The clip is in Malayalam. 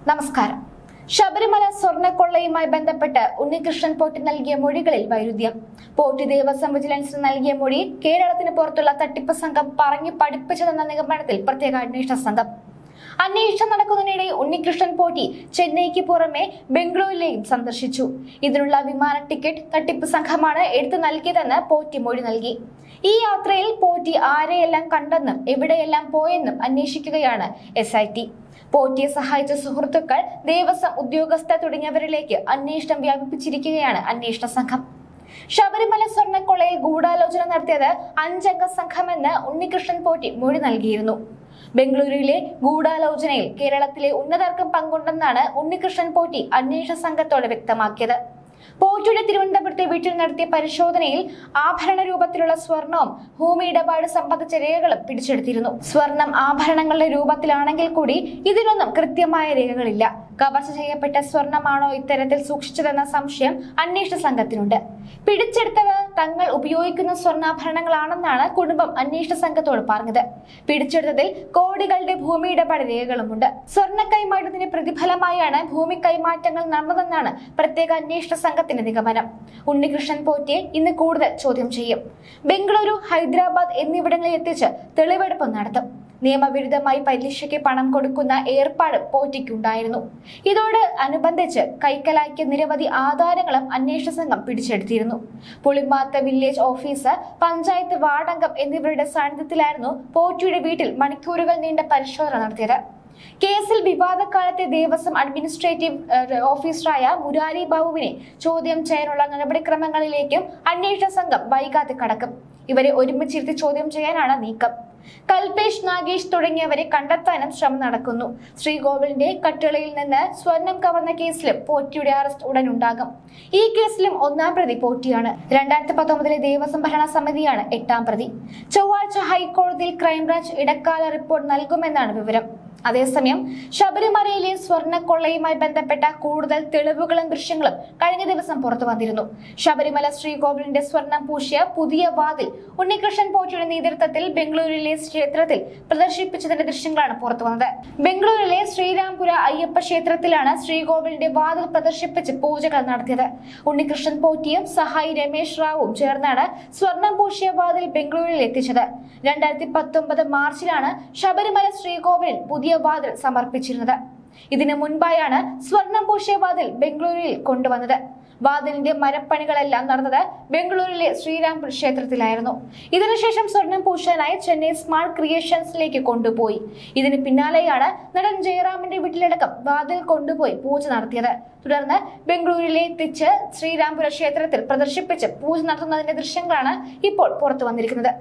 നമസ്കാരം. ശബരിമല സ്വർണ്ണക്കൊള്ളയുമായി ബന്ധപ്പെട്ട് ഉണ്ണികൃഷ്ണൻ പോറ്റി നൽകിയ മൊഴികളിൽ വൈരുദ്ധ്യം. പോറ്റി ദേവസ്വം വിജിലൻസിന് നൽകിയ മൊഴി കേരളത്തിന് പുറത്തുള്ള തട്ടിപ്പ് സംഘം പറഞ്ഞു പഠിപ്പിച്ചതെന്ന നിഗമനത്തിൽ പ്രത്യേക അന്വേഷണ സംഘം. അന്വേഷണം നടക്കുന്നതിനിടെ ഉണ്ണികൃഷ്ണൻ പോറ്റി ചെന്നൈക്ക് പുറമെ ബംഗളൂരുവിലെയും സന്ദർശിച്ചു. ഇതിനുള്ള വിമാന ടിക്കറ്റ് തട്ടിപ്പ് സംഘമാണ് എടുത്തു നൽകിയതെന്ന് പോറ്റി മൊഴി നൽകി. ഈ യാത്രയിൽ പോറ്റി ആരെയെല്ലാം കണ്ടെന്നും എവിടെയെല്ലാം പോയെന്നും അന്വേഷിക്കുകയാണ് SIT. പോറ്റിയെ സഹായിച്ച സുഹൃത്തുക്കൾ, ദേവസ്വം ഉദ്യോഗസ്ഥർ തുടങ്ങിയവരിലേക്ക് അന്വേഷണം വ്യാപിപ്പിച്ചിരിക്കുകയാണ് അന്വേഷണ സംഘം. ശബരിമല സ്വർണ്ണക്കൊള്ളയിൽ ഗൂഢാലോചന നടത്തിയത് 5 അംഗ സംഘമെന്ന് ഉണ്ണികൃഷ്ണൻ പോറ്റി മൊഴി നൽകിയിരുന്നു. ബംഗളൂരുവിലെ ഗൂഢാലോചനയിൽ കേരളത്തിലെ ഉന്നതർക്കും പങ്കുണ്ടെന്നാണ് ഉണ്ണികൃഷ്ണൻ പോറ്റി അന്വേഷണ സംഘത്തോട് വ്യക്തമാക്കിയത്. പോറ്റിയുടെ തിരുവനന്തപുരത്തെ വീട്ടിൽ നടത്തിയ പരിശോധനയിൽ ആഭരണ രൂപത്തിലുള്ള സ്വർണവും ഭൂമി ഇടപാട് സംബന്ധിച്ച രേഖകളും പിടിച്ചെടുത്തിരുന്നു. സ്വർണം ആഭരണങ്ങളുടെ രൂപത്തിലാണെങ്കിൽ കൂടി ഇതിനൊന്നും കൃത്യമായ രേഖകളില്ല. കവർച്ച ചെയ്യപ്പെട്ട സ്വർണമാണോ ഇത്തരത്തിൽ സൂക്ഷിച്ചതെന്ന സംശയം അന്വേഷണ സംഘത്തിനുണ്ട്. പിടിച്ചെടുത്തവ തങ്ങൾ ഉപയോഗിക്കുന്ന സ്വർണ്ണാഭരണങ്ങളാണെന്നാണ് കുടുംബം അന്വേഷണ സംഘത്തോട് പറഞ്ഞത്. പിടിച്ചെടുത്തതിൽ കോടികളുടെ ഭൂമി ഇടപാട് രേഖകളുമുണ്ട്. സ്വർണ്ണ കൈമാറ്റത്തിന്റെ പ്രതിഫലമായാണ് ഭൂമി കൈമാറ്റങ്ങൾ നടന്നതെന്നാണ് പ്രത്യേക അന്വേഷണ സംഘത്തിന്റെ നിഗമനം. ഉണ്ണികൃഷ്ണൻ പോറ്റിയെ ഇന്ന് കൂടുതൽ ചോദ്യം ചെയ്യും. ബംഗളൂരു, ഹൈദരാബാദ് എന്നിവിടങ്ങളിൽ എത്തിച്ച് തെളിവെടുപ്പ് നടത്തും. നിയമവിരുദ്ധമായി പരീക്ഷയ്ക്ക് പണം കൊടുക്കുന്ന ഏർപ്പാട് പോറ്റിക്കുണ്ടായിരുന്നു. ഇതോട് അനുബന്ധിച്ച് കൈക്കലാക്കിയ നിരവധി ആധാരങ്ങളും അന്വേഷണ സംഘം പിടിച്ചെടുത്തിരുന്നു. പുളിമാത്ത വില്ലേജ് ഓഫീസർ, പഞ്ചായത്ത് വാർഡംഗം എന്നിവരുടെ സാന്നിധ്യത്തിലായിരുന്നു പോറ്റിയുടെ വീട്ടിൽ മണിക്കൂറുകൾ നീണ്ട പരിശോധന നടത്തിയത്. കേസിൽ വിവാദക്കാലത്തെ ദേവസ്വം അഡ്മിനിസ്ട്രേറ്റീവ് ഓഫീസറായ മുരാരി ബാബുവിനെ ചോദ്യം ചെയ്യാനുള്ള നടപടിക്രമങ്ങളിലേക്കും അന്വേഷണ സംഘം വൈകാതെ കടക്കും. ഇവരെ ഒരുമിച്ചിരുത്തി ചോദ്യം ചെയ്യാനാണ് നീക്കം. കൽപേഷ്, നാഗേഷ് തുടങ്ങിയവരെ കണ്ടെത്താനും ശ്രമം നടക്കുന്നു. ശ്രീകോവിലിന്റെ കട്ടിളയിൽ നിന്ന് സ്വർണം കവർന്ന കേസിലും പോറ്റിയുടെ അറസ്റ്റ് ഉടനുണ്ടാകും. ഈ കേസിലും 1-ാം പ്രതി പോറ്റിയാണ്. 2019 ദേവസ്വം ഭരണ സമിതിയാണ് 8-ാം പ്രതി. ചൊവ്വാഴ്ച ഹൈക്കോടതിയിൽ ക്രൈംബ്രാഞ്ച് ഇടക്കാല റിപ്പോർട്ട് നൽകുമെന്നാണ് വിവരം. അതേസമയം ശബരിമലയിലെ സ്വർണ്ണക്കൊള്ളയുമായി ബന്ധപ്പെട്ട കൂടുതൽ തെളിവുകളും ദൃശ്യങ്ങളും കഴിഞ്ഞ ദിവസം പുറത്തു വന്നിരുന്നു. ശബരിമല ശ്രീകോവിലിന്റെ സ്വർണം പൂശിയ പുതിയ വാതിൽ ഉണ്ണികൃഷ്ണൻ പോറ്റിയുടെ നേതൃത്വത്തിൽ ബംഗളൂരുവിലെ ക്ഷേത്രത്തിൽ പ്രദർശിപ്പിച്ചതിന്റെ ദൃശ്യങ്ങളാണ് പുറത്തു വന്നത്. ബംഗളൂരുവിലെ ശ്രീരാംപുര അയ്യപ്പ ക്ഷേത്രത്തിലാണ് ശ്രീകോവിലിന്റെ വാതിൽ പ്രദർശിപ്പിച്ച് പൂജകൾ നടത്തിയത്. ഉണ്ണികൃഷ്ണൻ പോറ്റിയും സഹായി രമേശ് റാവുവും ചേർന്നാണ് സ്വർണം പൂശിയ വാതിൽ ബംഗളൂരുവിൽ എത്തിച്ചത്. 2019 മാർച്ചിലാണ് ശബരിമല ശ്രീകോവിലിൽ പുതിയ വാതിൽ സമർപ്പിച്ചിരുന്നത്. ഇതിനു മുൻപായാണ് സ്വർണം പൂശിയ വാതിൽ ബംഗളൂരുവിൽ കൊണ്ടുവന്നത്. വാതിലിന്റെ മരപ്പണികളെല്ലാം നടന്നത് ബംഗളൂരുവിലെ ശ്രീരാംപുര ക്ഷേത്രത്തിലായിരുന്നു. ഇതിനുശേഷം സ്വർണം പൂശാനായി ചെന്നൈ സ്മാർട്ട് ക്രിയേഷൻസിലേക്ക് കൊണ്ടുപോയി. ഇതിന് പിന്നാലെയാണ് നടൻ ജയറാമിന്റെ വീട്ടിലടക്കം വാതിൽ കൊണ്ടുപോയി പൂജ നടത്തിയത്. തുടർന്ന് ബംഗളൂരുവിലെ എത്തിച്ച് ശ്രീരാംപുര ക്ഷേത്രത്തിൽ പ്രദർശിപ്പിച്ച് പൂജ നടത്തുന്നതിന്റെ ദൃശ്യങ്ങളാണ് ഇപ്പോൾ പുറത്തു വന്നിരിക്കുന്നത്.